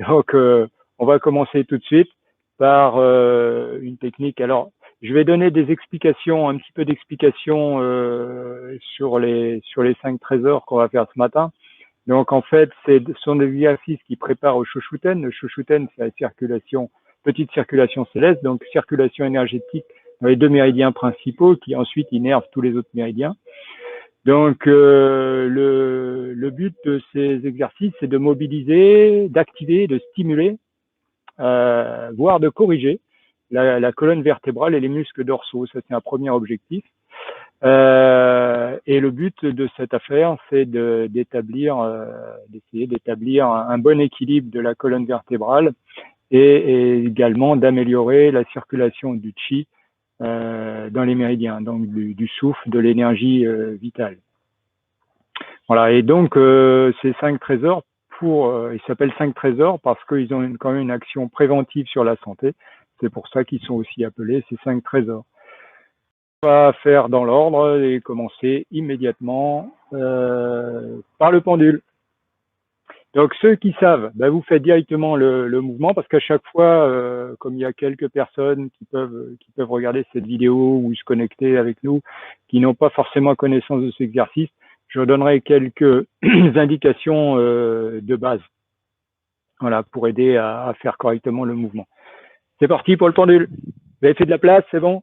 Donc, on va commencer tout de suite par une technique. Alors, je vais donner des explications, un petit peu d'explications sur les 5 trésors qu'on va faire ce matin. Donc, en fait, ce sont des exercices qui préparent au Shoshuten. Le Shoshuten, c'est la circulation, petite circulation céleste, donc circulation énergétique dans les 2 méridiens principaux qui ensuite innervent tous les autres méridiens. Donc, le but de ces exercices, c'est de mobiliser, d'activer, de stimuler, voire de corriger la colonne vertébrale et les muscles dorsaux. Ça, c'est un premier objectif. Et le but de cette affaire, c'est d'essayer d'établir un bon équilibre de la colonne vertébrale et également d'améliorer la circulation du chi dans les méridiens, donc du souffle, de l'énergie vitale. Voilà. Et donc ces 5 trésors, ils s'appellent 5 trésors parce qu'ils ont quand même une action préventive sur la santé. C'est pour ça qu'ils sont aussi appelés ces 5 trésors. On va faire dans l'ordre et commencer immédiatement par le pendule. Donc ceux qui savent, vous faites directement le mouvement parce qu'à chaque fois, comme il y a quelques personnes qui peuvent regarder cette vidéo ou se connecter avec nous, qui n'ont pas forcément connaissance de cet exercice, je donnerai quelques indications de base, voilà, pour aider à faire correctement le mouvement. C'est parti pour le pendule. Vous avez fait de la place, c'est bon?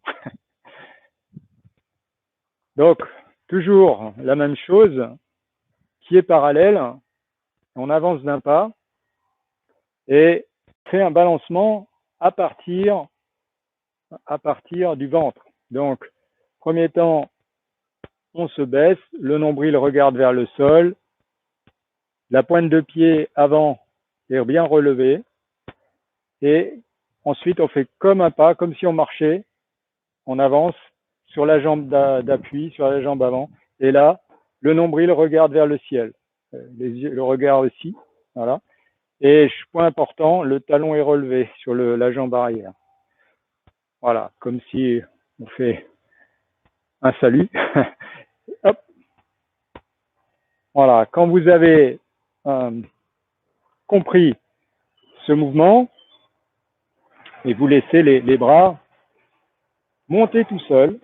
Donc, toujours la même chose, qui est parallèle. On avance d'un pas et fait un balancement à partir du ventre. Donc, premier temps, on se baisse, le nombril regarde vers le sol, la pointe de pied avant est bien relevée et ensuite on fait comme un pas, comme si on marchait, on avance sur la jambe d'appui, sur la jambe avant et là, le nombril regarde vers le ciel, le regard aussi, voilà. Et point important, le talon est relevé sur la jambe arrière. Voilà, comme si on fait un salut. Hop. Voilà, quand vous avez compris ce mouvement, et vous laissez les bras monter tout seuls.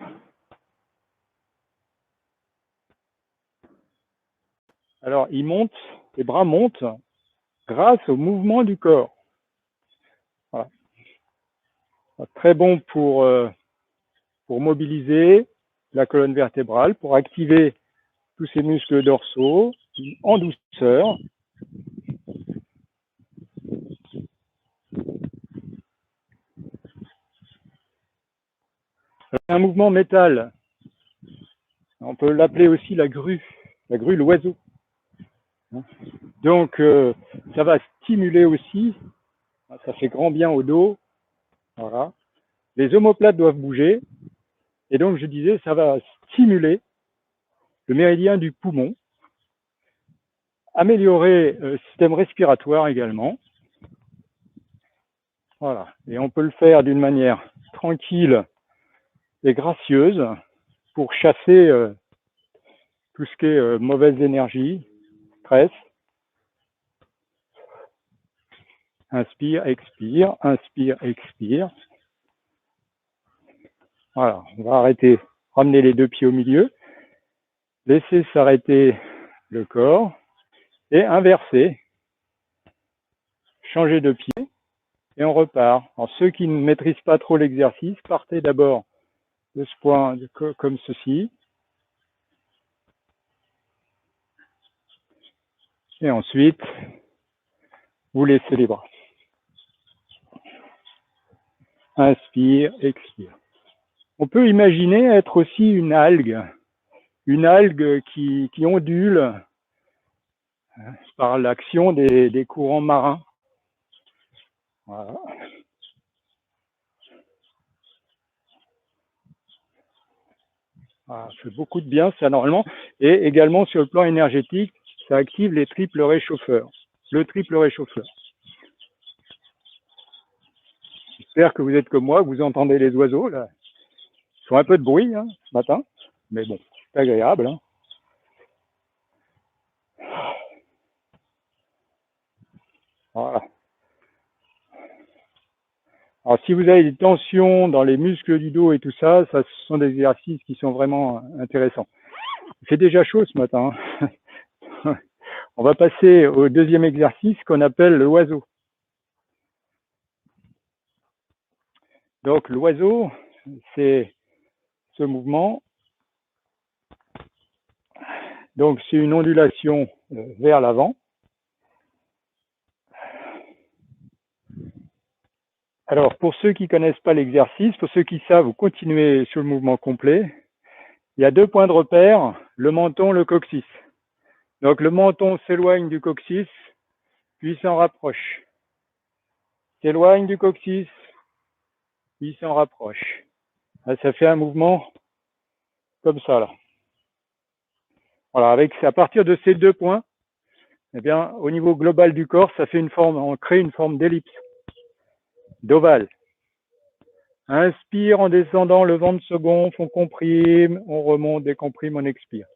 Alors, ils montent, les bras montent grâce au mouvement du corps. Voilà. Très bon pour mobiliser la colonne vertébrale, pour activer tous ces muscles dorsaux en douceur. Un mouvement métal. On peut l'appeler aussi la grue l'oiseau. Donc, ça va stimuler aussi, ça fait grand bien au dos. Voilà. Les omoplates doivent bouger. Et donc, je disais, ça va stimuler le méridien du poumon, améliorer le système respiratoire également. Voilà. Et on peut le faire d'une manière tranquille et gracieuse pour chasser tout ce qui est mauvaise énergie, stress. Inspire, expire, inspire, expire. Voilà, on va arrêter, ramener les 2 pieds au milieu, laisser s'arrêter le corps et inverser, changer de pied et on repart. Alors ceux qui ne maîtrisent pas trop l'exercice, partez d'abord de ce point comme ceci et ensuite vous laissez les bras. Inspire, expire. On peut imaginer être aussi une algue qui ondule par l'action des courants marins. Voilà. Ça fait beaucoup de bien, ça, normalement. Et également, sur le plan énergétique, ça active les triples réchauffeurs. Le triple réchauffeur. J'espère que vous êtes comme moi, que vous entendez les oiseaux, là. Ils font un peu de bruit, ce matin. Mais bon, c'est agréable, Voilà. Alors, si vous avez des tensions dans les muscles du dos et tout ça, ce sont des exercices qui sont vraiment intéressants. Il fait déjà chaud ce matin. Hein. On va passer au deuxième exercice qu'on appelle l'oiseau. Donc, l'oiseau, c'est ce mouvement. Donc, c'est une ondulation vers l'avant. Alors, pour ceux qui ne connaissent pas l'exercice, pour ceux qui savent, vous continuez sur le mouvement complet. Il y a 2 points de repère, le menton, le coccyx. Donc, le menton s'éloigne du coccyx, puis s'en rapproche. S'éloigne du coccyx, puis s'en rapproche. Là, ça fait un mouvement comme ça, là. Voilà, à partir de ces 2 points, eh bien, au niveau global du corps, ça fait on crée une forme d'ellipse, d'ovale. Inspire en descendant, le ventre se gonfle, on comprime, on remonte, décomprime, on expire.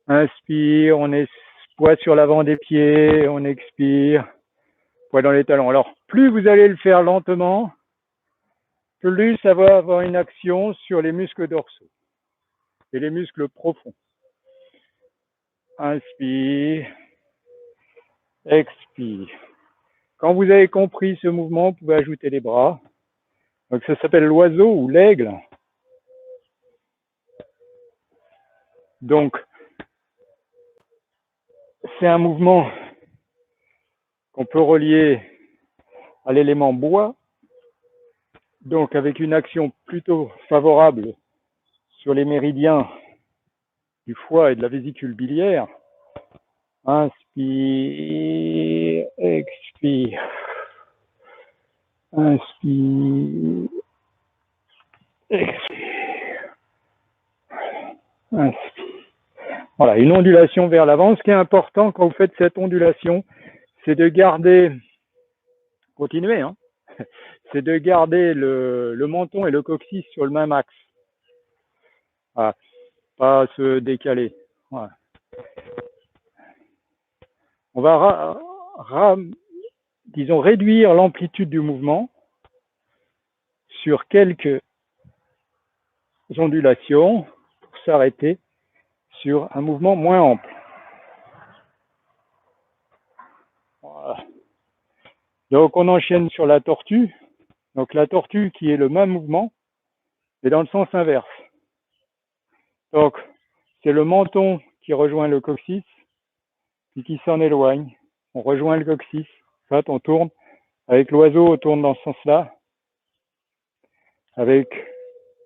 Inspire, on est poids sur l'avant des pieds, on expire, poids dans les talons. Alors, plus vous allez le faire lentement, plus ça va avoir une action sur les muscles dorsaux et les muscles profonds. Inspire, expire. Quand vous avez compris ce mouvement, vous pouvez ajouter les bras. Donc ça s'appelle l'oiseau ou l'aigle. Donc, c'est un mouvement qu'on peut relier à l'élément bois, donc avec une action plutôt favorable sur les méridiens du foie et de la vésicule biliaire. Inspire, expire. Inspire, expire. Inspire. Voilà, une ondulation vers l'avant. Ce qui est important quand vous faites cette ondulation, c'est de garder, continuez, hein, c'est de garder le menton et le coccyx sur le même axe. Voilà, pas se décaler. Voilà. On va disons réduire l'amplitude du mouvement sur quelques ondulations pour s'arrêter sur un mouvement moins ample. Voilà. Donc on enchaîne sur la tortue. Donc la tortue qui est le même mouvement, mais dans le sens inverse. Donc c'est le menton qui rejoint le coccyx, puis qui s'en éloigne. On rejoint le coccyx. En fait, on tourne. Avec l'oiseau, on tourne dans ce sens-là. Avec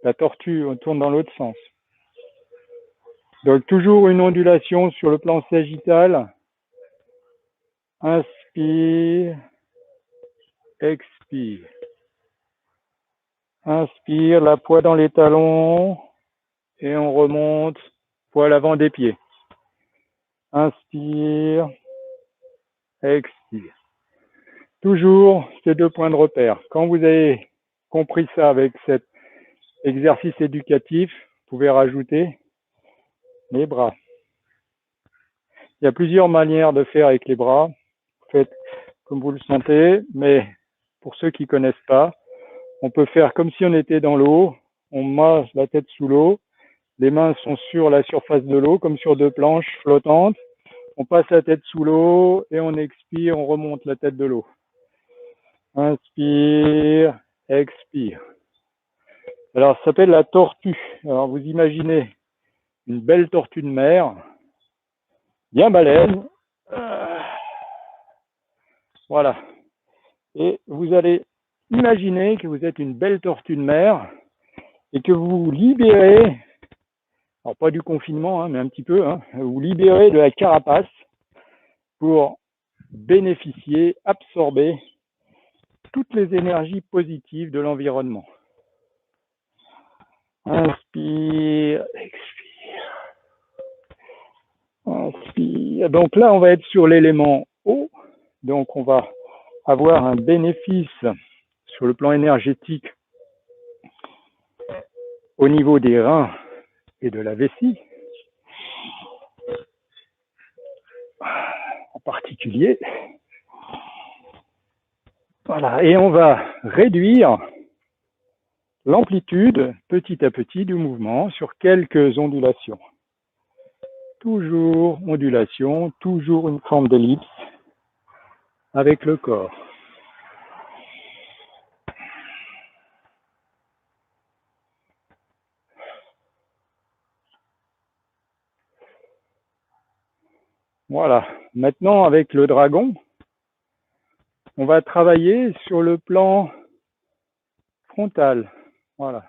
la tortue, on tourne dans l'autre sens. Donc toujours une ondulation sur le plan sagittal. Inspire, expire. Inspire, la poids dans les talons et on remonte, poids à l'avant des pieds. Inspire, expire. Toujours ces 2 points de repère. Quand vous avez compris ça avec cet exercice éducatif, vous pouvez rajouter les bras. Il y a plusieurs manières de faire avec les bras. Faites comme vous le sentez, mais pour ceux qui ne connaissent pas, on peut faire comme si on était dans l'eau, on masse la tête sous l'eau, les mains sont sur la surface de l'eau, comme sur 2 planches flottantes, on passe la tête sous l'eau et on expire, on remonte la tête de l'eau. Inspire, expire. Alors, ça s'appelle la tortue. Alors, vous imaginez une belle tortue de mer, bien baleine. Voilà. Et vous allez imaginer que vous êtes une belle tortue de mer et que vous vous libérez, alors pas du confinement, hein, mais un petit peu, hein, vous libérez de la carapace pour bénéficier, absorber toutes les énergies positives de l'environnement. Inspire, expire. Inspire. Donc là, on va être sur l'élément eau. Donc on va avoir un bénéfice sur le plan énergétique au niveau des reins et de la vessie en particulier. Voilà, et on va réduire l'amplitude petit à petit du mouvement sur quelques ondulations. Toujours ondulation, toujours une forme d'ellipse avec le corps. Voilà. Maintenant, avec le dragon, on va travailler sur le plan frontal. Voilà.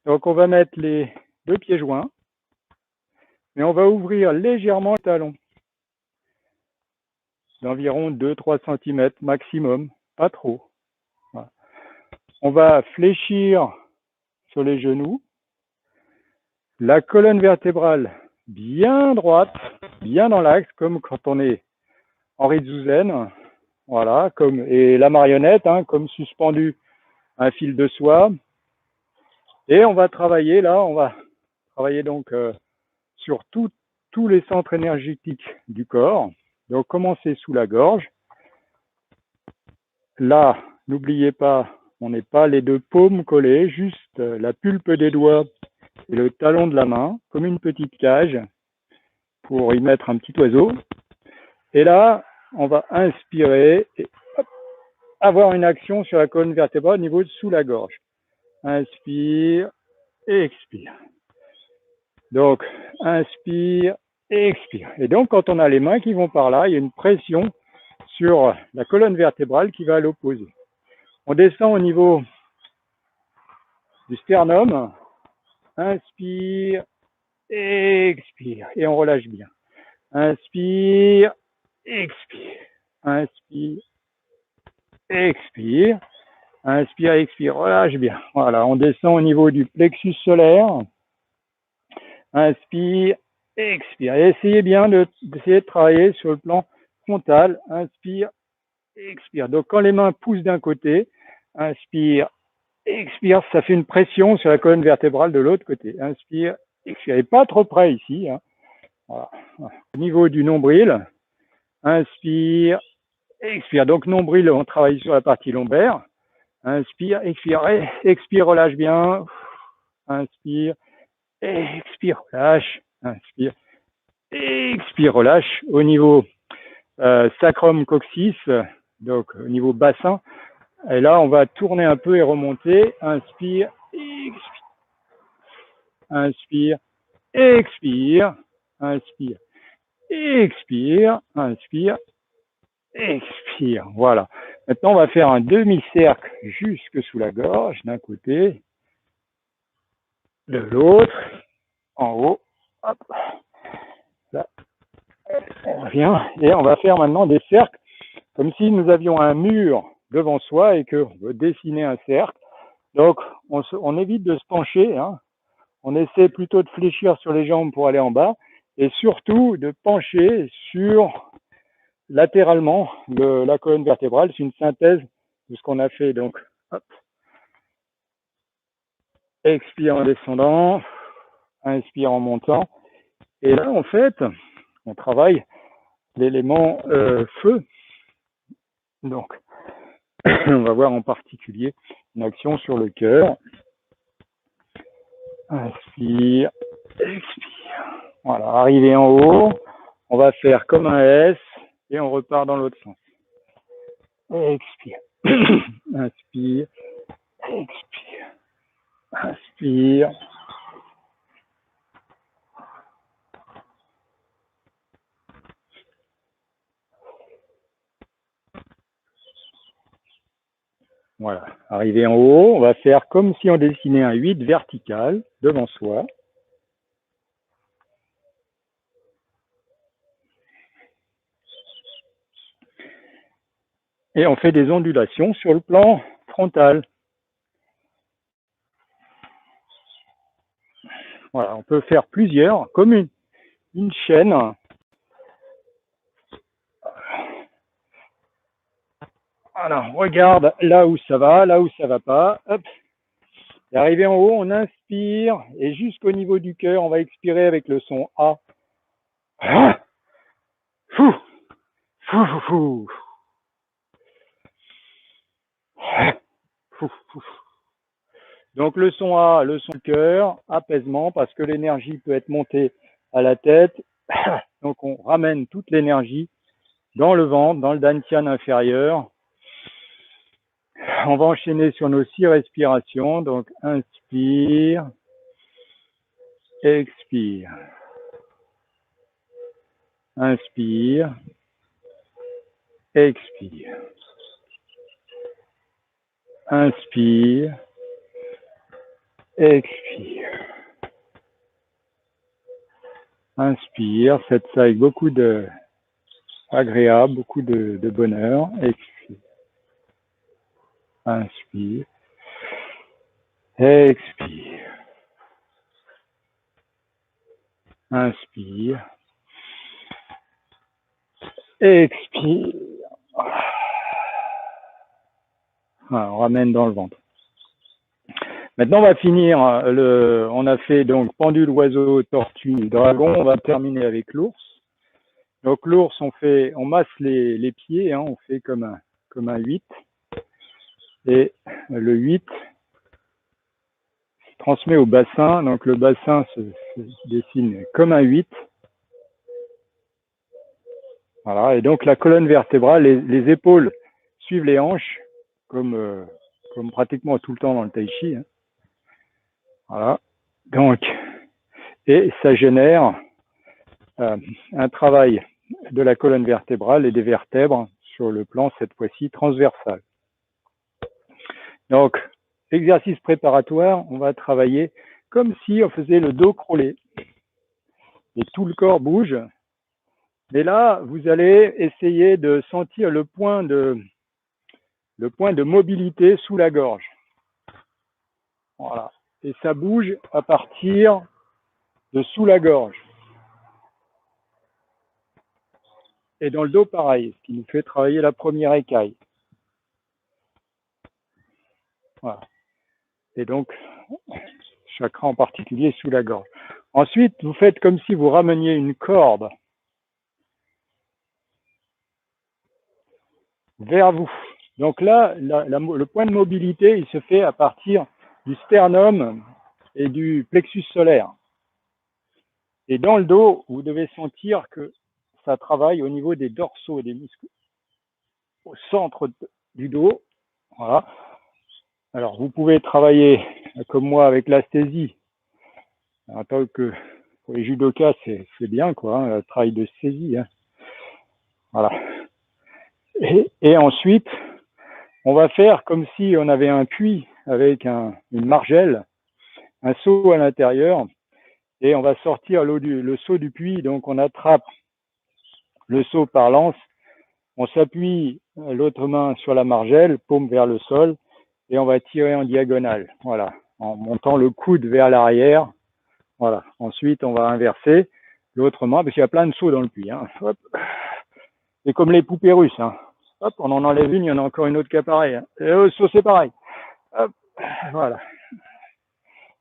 Donc, on va mettre les deux pieds joints, mais on va ouvrir légèrement le talon, d'environ 2-3 cm maximum, pas trop. Voilà. On va fléchir sur les genoux, la colonne vertébrale bien droite, bien dans l'axe, comme quand on est en Ritsuzen, voilà, et la marionnette, hein, comme suspendu à un fil de soie. Et on va travailler là, on va travailler donc sur tous les centres énergétiques du corps. Donc commencer sous la gorge. Là, n'oubliez pas, on n'est pas les deux paumes collées, juste la pulpe des doigts et le talon de la main, comme une petite cage, pour y mettre un petit oiseau. Et là, on va inspirer et hop, avoir une action sur la colonne vertébrale au niveau de sous la gorge. Inspire et expire. Donc, inspire et expire. Et donc, quand on a les mains qui vont par là, il y a une pression sur la colonne vertébrale qui va à l'opposé. On descend au niveau du sternum. Inspire, expire. Et on relâche bien. Inspire, expire. Inspire, expire. Inspire, expire. Relâche bien. Voilà, on descend au niveau du plexus solaire. Inspire, expire. Et essayez bien d'essayer de travailler sur le plan frontal. Inspire, expire. Donc, quand les mains poussent d'un côté, inspire, expire, ça fait une pression sur la colonne vertébrale de l'autre côté. Inspire, expire. Et pas trop près ici. Hein. Voilà. Au niveau du nombril, inspire, expire. Donc, nombril, on travaille sur la partie lombaire. Inspire, expire, expire, relâche bien. Inspire, expire, relâche. Inspire, expire, relâche. Au niveau sacrum coccyx, donc au niveau bassin. Et là, on va tourner un peu et remonter. Inspire, expire. Inspire, expire. Inspire, expire. Inspire, expire. Voilà. Maintenant, on va faire un demi-cercle jusque sous la gorge, d'un côté, de l'autre, en haut. Hop. Là, on revient. Et on va faire maintenant des cercles, comme si nous avions un mur devant soi et qu'on veut dessiner un cercle. Donc, on évite de se pencher, hein. On essaie plutôt de fléchir sur les jambes pour aller en bas et surtout de pencher sur latéralement la colonne vertébrale. C'est une synthèse de ce qu'on a fait. Donc, hop. Expire en descendant, inspire en montant. Et là, en fait, on travaille l'élément feu. Donc, on va voir en particulier une action sur le cœur. Inspire, expire. Voilà, arrivé en haut, on va faire comme un S et on repart dans l'autre sens. Expire. Inspire, expire. Inspire. Voilà, arrivé en haut, on va faire comme si on dessinait un 8 vertical devant soi. Et on fait des ondulations sur le plan frontal. Voilà, on peut faire plusieurs, comme une chaîne. Voilà, on regarde là où ça va pas. Hop. Et arrivé en haut, on inspire et jusqu'au niveau du cœur, on va expirer avec le son A. Fou, fou, fou, fou. Fou, fou. Donc le son A, le son du cœur, apaisement, parce que l'énergie peut être montée à la tête. Donc on ramène toute l'énergie dans le ventre, dans le dantian inférieur. On va enchaîner sur nos 6 respirations. Donc inspire, expire. Inspire, expire. Inspire, expire. Inspire, faites ça avec beaucoup de agréable, beaucoup de bonheur. Expire. Inspire. Expire. Inspire. Expire. Voilà, on ramène dans le ventre. Maintenant, on va finir. On a fait donc pendule, oiseau, tortue, dragon. On va terminer avec l'ours. Donc l'ours, on masse les pieds, hein, on fait comme un 8. Et le 8 se transmet au bassin. Donc le bassin se dessine comme un 8. Voilà. Et donc la colonne vertébrale, les épaules suivent les hanches, comme pratiquement tout le temps dans le tai chi. Hein. Voilà. Donc, et ça génère un travail de la colonne vertébrale et des vertèbres sur le plan, cette fois-ci, transversal. Donc, exercice préparatoire, on va travailler comme si on faisait le dos crawlé. Et tout le corps bouge. Mais là, vous allez essayer de sentir le point de mobilité sous la gorge. Voilà. Et ça bouge à partir de sous la gorge. Et dans le dos, pareil, ce qui nous fait travailler la première écaille. Voilà. Et donc, chakra en particulier sous la gorge. Ensuite, vous faites comme si vous rameniez une corde vers vous. Donc là, le point de mobilité, il se fait à partir du sternum et du plexus solaire. Et dans le dos, vous devez sentir que ça travaille au niveau des dorsaux, des muscles, au centre du dos. Voilà. Alors, vous pouvez travailler comme moi avec l'asthésie. En tant que pour les judokas, c'est bien, quoi, hein, le travail de saisie. Hein. Voilà. Et ensuite, on va faire comme si on avait un puits avec une margelle, un seau à l'intérieur, et on va sortir le seau du puits. Donc, on attrape le seau par l'anse, on s'appuie l'autre main sur la margelle, paume vers le sol, et on va tirer en diagonale. Voilà, en montant le coude vers l'arrière. Voilà. Ensuite, on va inverser l'autre main, parce qu'il y a plein de seaux dans le puits. Hein. Hop. C'est comme les poupées russes. Hein. Hop, on en enlève une, il y en a encore une autre qui apparaît. Hein. Et le seau, c'est pareil. Hop. Voilà.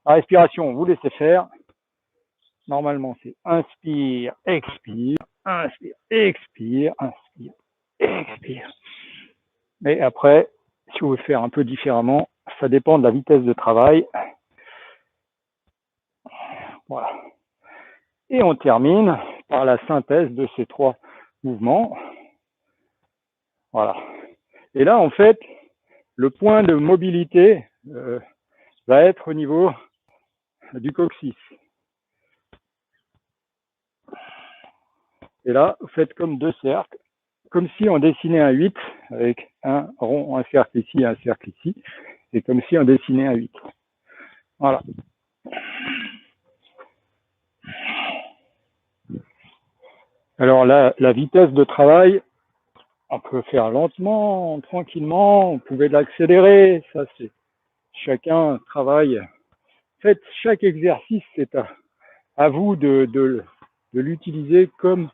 La respiration, vous laissez faire. Normalement, c'est inspire, expire, inspire, expire, inspire, expire. Et après, si vous voulez faire un peu différemment, ça dépend de la vitesse de travail. Voilà. Et on termine par la synthèse de ces 3 mouvements. Voilà. Et là, en fait, le point de mobilité va être au niveau du coccyx. Et là, vous faites comme 2 cercles, comme si on dessinait un 8 avec un rond, un cercle ici, un cercle ici. C'est comme si on dessinait un 8. Voilà. Alors la vitesse de travail, on peut faire lentement, tranquillement, on pouvait l'accélérer, ça c'est chacun travaille. Faites chaque exercice, c'est à vous de l'utiliser comme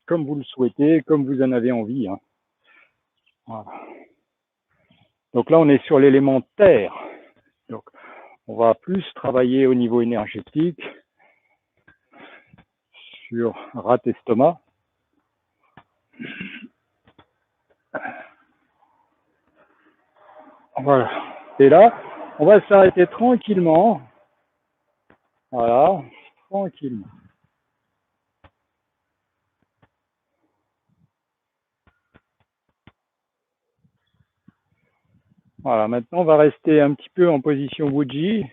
vous le souhaitez, comme vous en avez envie. Hein. Voilà. Donc là, on est sur l'élément terre. Donc, on va plus travailler au niveau énergétique sur rat-estomac. Voilà. Et là, On va s'arrêter tranquillement. Voilà, tranquillement. Voilà, maintenant on va rester un petit peu en position Wuji.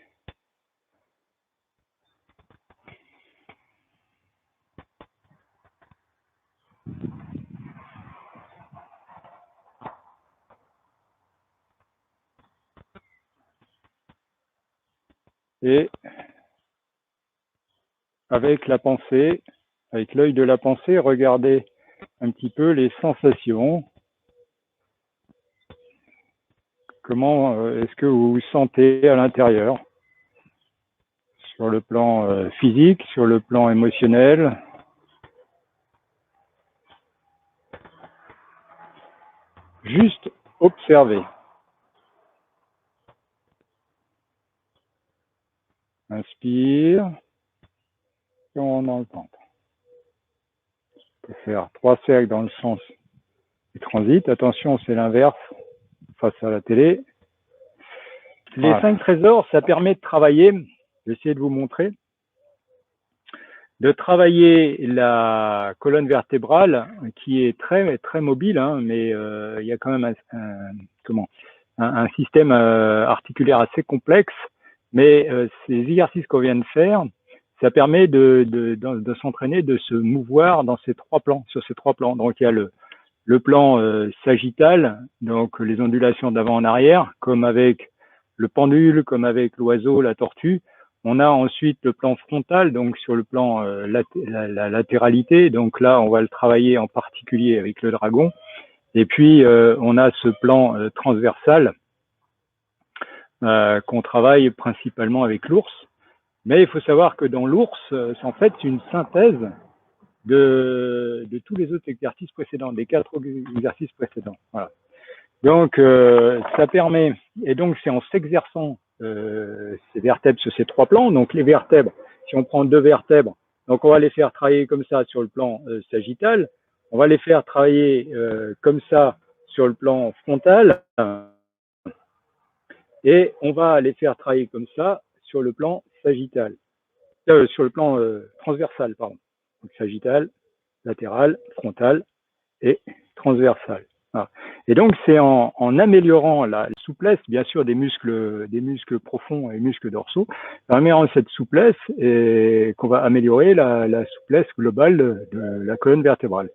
Et avec la pensée, avec l'œil de la pensée, regardez un petit peu les sensations. Comment est-ce que vous vous sentez à l'intérieur, sur le plan physique, sur le plan émotionnel? Juste observer. Inspire, et on dans le ventre. On peut faire 3 cercles dans le sens du transit. Attention, c'est l'inverse face à la télé. Les 5 trésors, ça permet de travailler, je vais essayer de vous montrer, de travailler la colonne vertébrale qui est très très mobile, hein, mais il y a quand même un système articulaire assez complexe. Mais ces exercices qu'on vient de faire, ça permet de s'entraîner, de se mouvoir dans ces 3 plans, sur ces 3 plans. Donc il y a le plan sagittal, donc les ondulations d'avant en arrière, comme avec le pendule, comme avec l'oiseau, la tortue. On a ensuite le plan frontal, donc sur le plan la latéralité. Donc là, on va le travailler en particulier avec le dragon. Et puis, on a ce plan transversal qu'on travaille principalement avec l'ours. Mais il faut savoir que dans l'ours, c'est en fait une synthèse de tous les autres exercices précédents, des 4 exercices précédents. Voilà. Donc, ça permet, et donc c'est en s'exerçant ces vertèbres sur ces 3 plans. Donc, les vertèbres, si on prend 2 vertèbres, donc on va les faire travailler comme ça sur le plan sagittal, on va les faire travailler comme ça sur le plan frontal, et on va les faire travailler comme ça sur le plan sagittal, sur le plan transversal, pardon. Donc, sagittal, latéral, frontal et transversal. Voilà. Et donc, c'est en améliorant la souplesse, bien sûr, des muscles profonds et muscles dorsaux, en améliorant cette souplesse et qu'on va améliorer la souplesse globale de la colonne vertébrale.